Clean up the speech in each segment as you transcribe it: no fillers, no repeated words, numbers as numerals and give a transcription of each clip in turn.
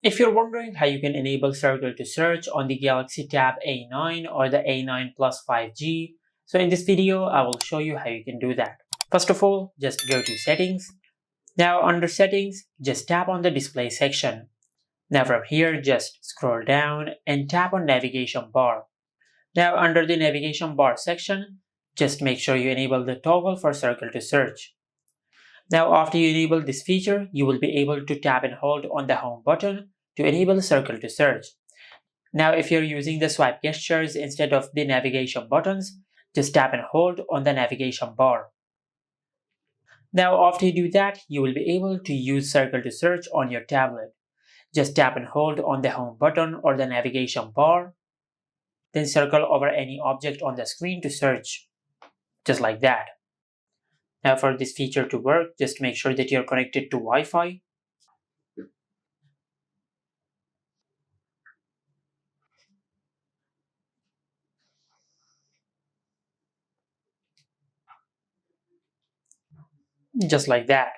If you're wondering how you can enable Circle to Search on the Galaxy Tab A9 or the A9 Plus 5G, so in this video I will show you how you can do that. First of all, just go to Settings. Now under Settings, just tap on the Display section. Now from here, just scroll down and tap on Navigation Bar. Now under the Navigation Bar section, just make sure you enable the toggle for Circle to Search. Now after you enable this feature, you will be able to tap and hold on the Home button to enable Circle to Search. Now if you're using the swipe gestures instead of the navigation buttons, just tap and hold on the navigation bar. Now after you do that, you will be able to use Circle to Search on your tablet. Just tap and hold on the Home button or the navigation bar, then circle over any object on the screen to search, just like that. Now for this feature to work, just make sure that you're connected to Wi-Fi. Just like that.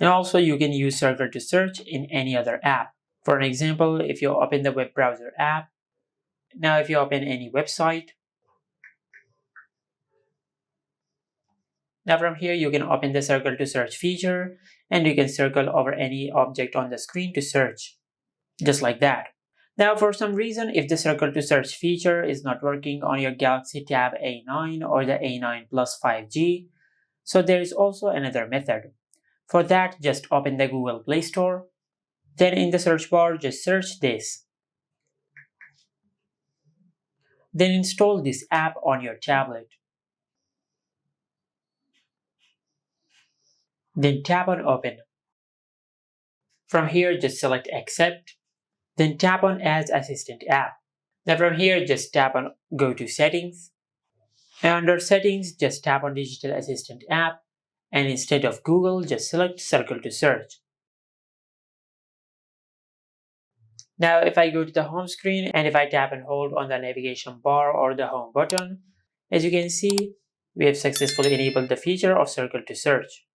And also you can use Circle to Search in any other app. For an example, if you open the web browser app, now if you open any website, now from here you can open the Circle to Search feature and you can circle over any object on the screen to search, just like that. Now for some reason, if the Circle to Search feature is not working on your Galaxy Tab A9 or the A9 Plus 5G, so there is also another method. For that, just open the Google Play Store. Then in the search bar, just search this. Then install this app on your tablet. Then tap on Open. From here, just select Accept. Then tap on As Assistant app. Now from here, just tap on Go to Settings. And under Settings, just tap on Digital Assistant app. And instead of Google, just select Circle to Search. Now if I go to the home screen and if I tap and hold on the navigation bar or the home button, as you can see, we have successfully enabled the feature of Circle to Search.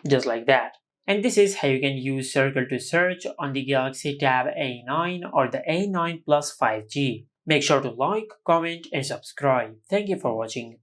Just like that. And this is how you can use Circle to Search on the Galaxy Tab A9 or the A9 Plus 5G. Make sure to like, comment and subscribe. Thank you for watching.